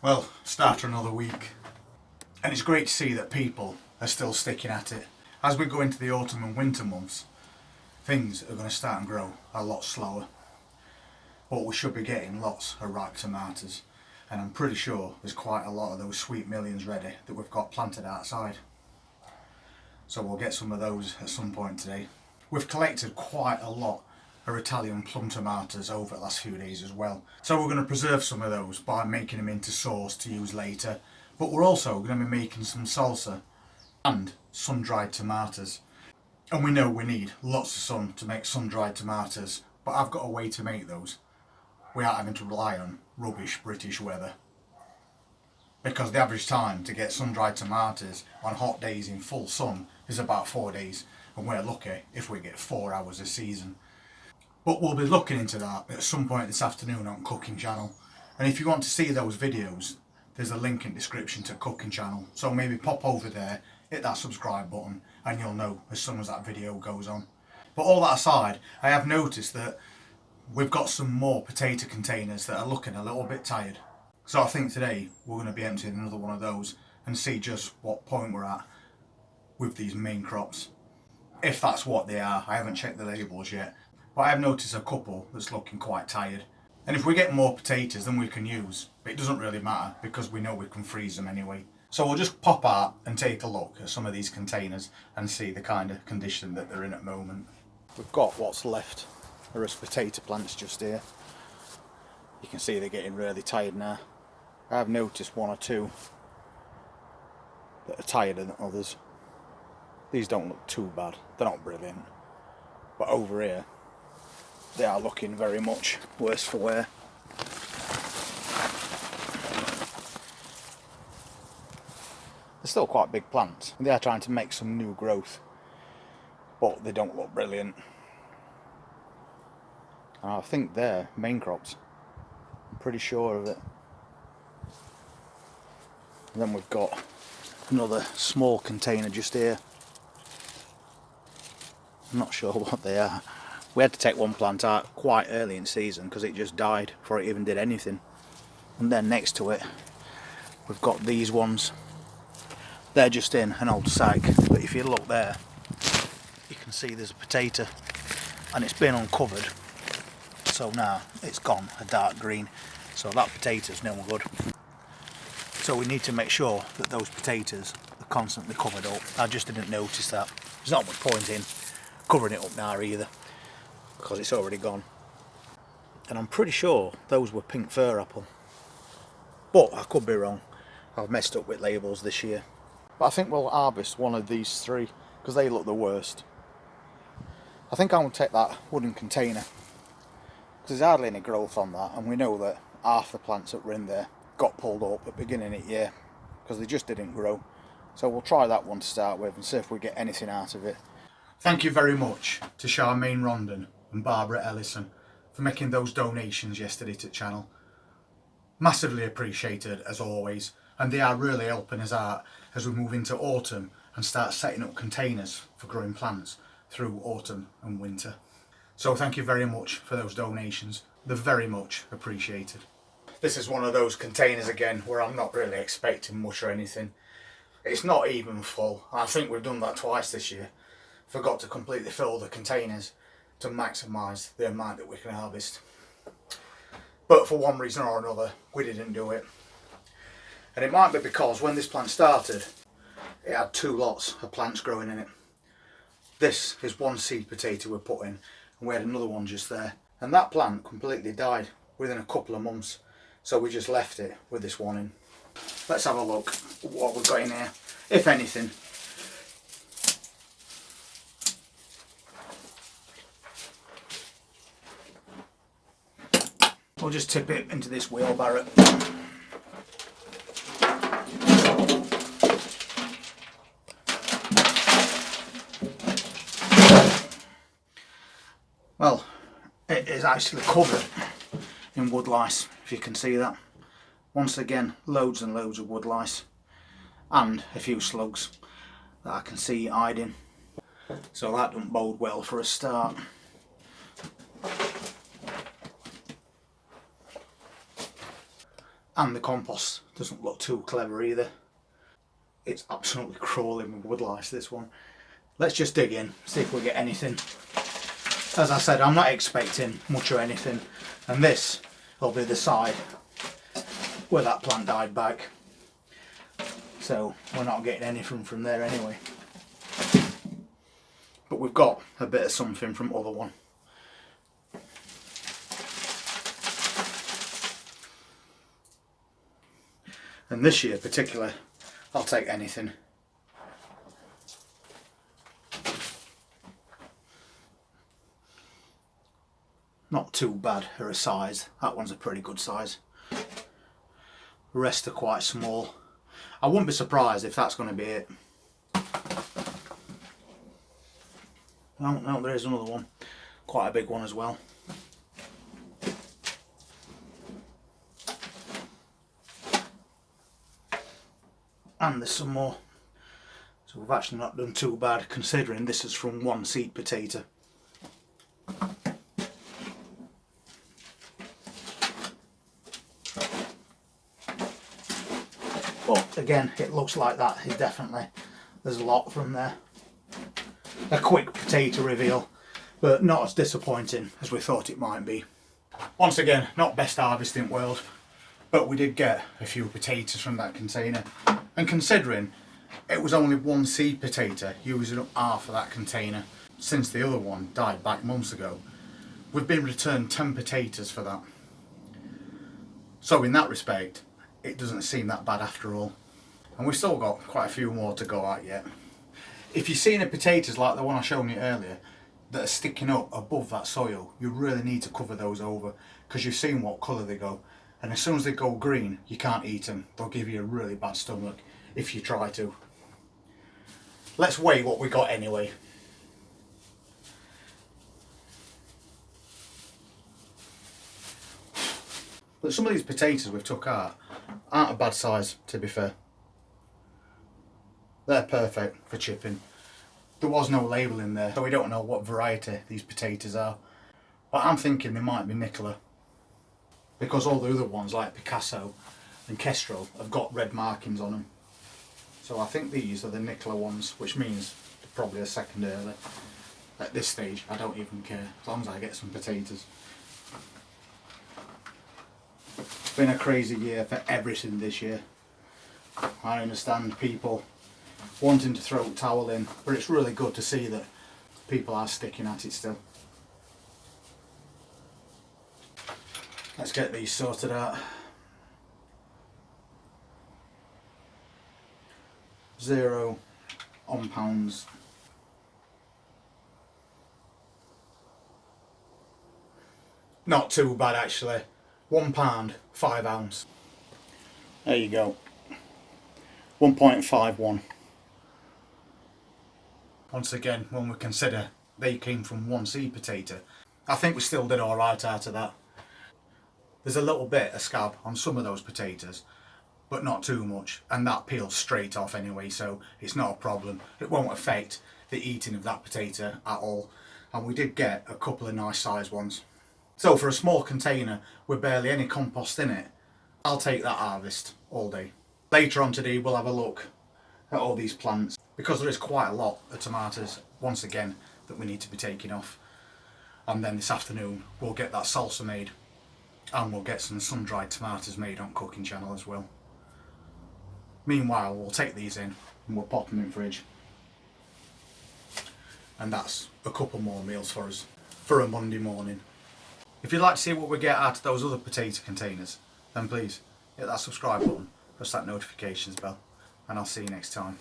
Well, start another week. And it's great to see that people are still sticking at it. As we go into the autumn and winter months, things are going to start and grow a lot slower. But we should be getting lots of ripe tomatoes. And I'm pretty sure there's quite a lot of those sweet millions ready that we've got planted outside. So we'll get some of those at some point today. We've collected quite a lot of Italian plum tomatoes over the last few days as well. So we're going to preserve some of those by making them into sauce to use later. But we're also going to be making some salsa and sun-dried tomatoes. And we know we need lots of sun to make sun-dried tomatoes, but I've got a way to make those without having to rely on rubbish British weather. Because the average time to get sun-dried tomatoes on hot days in full sun is about 4 days, and we're lucky if we get 4 hours a season. But we'll be looking into that at some point this afternoon on Cooking Channel. And if you want to see those videos, there's a link in the description to Cooking Channel. So maybe pop over there, hit that subscribe button, and you'll know as soon as that video goes on. But all that aside, I have noticed that we've got some more potato containers that are looking a little bit tired. So I think today we're going to be emptying another one of those and see just what point we're at with these main crops. If that's what they are, I haven't checked the labels yet. But I have noticed a couple that's looking quite tired. And if we get more potatoes than we can use, it doesn't really matter because we know we can freeze them anyway. So we'll just pop out and take a look at some of these containers and see the kind of condition that they're in at the moment. We've got what's left. There is potato plants just here. You can see they're getting really tired now. I have noticed one or two that are tireder than others. These don't look too bad. They're not brilliant. But over here, they are looking very much worse for wear. They're still quite big plants. They are trying to make some new growth, but they don't look brilliant. And I think they're main crops. I'm pretty sure of it. And then we've got another small container just here. I'm not sure what they are. We had to take one plant out quite early in season because it just died before it even did anything. And then next to it we've got these ones. They're just in an old sack, but if you look there you can see there's a potato and it's been uncovered, so now it's gone a dark green, so that potato's no good. So we need to make sure that those potatoes are constantly covered up. I just didn't notice that. There's not much point in covering it up now either, because it's already gone. And I'm pretty sure those were pink fir apple, but I could be wrong. I've messed up with labels this year. But I think we'll harvest one of these three because they look the worst. I think I'm going to take that wooden container because there's hardly any growth on that, and we know that half the plants that were in there got pulled up at the beginning of the year because they just didn't grow. So we'll try that one to start with and see if we get anything out of it. Thank you very much to Charmaine Rondon and Barbara Ellison for making those donations yesterday to the channel. Massively appreciated as always, and they are really helping us out as we move into autumn and start setting up containers for growing plants through autumn and winter. So thank you very much for those donations. They're very much appreciated. This is one of those containers again where I'm not really expecting much or anything. It's not even full. I think we've done that twice this year. Forgot to completely fill the containers to maximise the amount that we can harvest. But for one reason or another, we didn't do it. And it might be because when this plant started, it had 2 lots of plants growing in it. This is one seed potato we put in, and we had another one just there. And that plant completely died within a couple of months. So we just left it with this one in. Let's have a look at what we've got in here, if anything. We'll just tip it into this wheelbarrow. Well, it is actually covered in wood lice, if you can see that. Once again, loads and loads of wood lice and a few slugs that I can see hiding. So that doesn't bode well for a start. And the compost doesn't look too clever either. It's absolutely crawling with woodlice, this one. Let's just dig in, see if we get anything. As I said, I'm not expecting much or anything. And this will be the side where that plant died back. So we're not getting anything from there anyway. But we've got a bit of something from other one. And this year particularly, I'll take anything. Not too bad for a size. That one's a pretty good size. The rest are quite small. I wouldn't be surprised if that's going to be it. No, there is another one. Quite a big one as well. And there's some more. So we've actually not done too bad considering this is from one seed potato. But again, it looks like that is definitely, there's a lot from there. A quick potato reveal, but not as disappointing as we thought it might be. Once again, not best harvesting world, but we did get a few potatoes from that container. And considering it was only one seed potato using up half of that container, since the other one died back months ago, we've been returned 10 potatoes for that. So in that respect, it doesn't seem that bad after all. And we've still got quite a few more to go at yet. If you've seen the potatoes like the one I showed you earlier that are sticking up above that soil, you really need to cover those over, because you've seen what colour they go. And as soon as they go green, you can't eat them. They'll give you a really bad stomach if you try to. Let's weigh what we got anyway. But some of these potatoes we've took out aren't a bad size, to be fair. They're perfect for chipping. There was no label in there, so we don't know what variety these potatoes are. But I'm thinking they might be Nicola, because all the other ones like Picasso and Kestrel have got red markings on them. So I think these are the Nicola ones, which means they're probably a second early. At this stage, I don't even care, as long as I get some potatoes. It's been a crazy year for everything this year. I understand people wanting to throw the towel in, but it's really good to see that people are sticking at it still. Let's get these sorted out. 0 on pounds. Not too bad actually. £1, 5 ounce. There you go. 1.51. Once again, when we consider they came from one seed potato, I think we still did alright out of that. There's a little bit of scab on some of those potatoes, but not too much, and that peels straight off anyway, so it's not a problem. It won't affect the eating of that potato at all. And we did get a couple of nice sized ones. So for a small container with barely any compost in it, I'll take that harvest all day. Later on today we'll have a look at all these plants, because there is quite a lot of tomatoes once again that we need to be taking off. And then this afternoon we'll get that salsa made, and we'll get some sun-dried tomatoes made on Cooking Channel as well. Meanwhile, we'll take these in and we'll pop them in the fridge. And that's a couple more meals for us for a Monday morning. If you'd like to see what we get out of those other potato containers, then please hit that subscribe button, press that notifications bell, and I'll see you next time.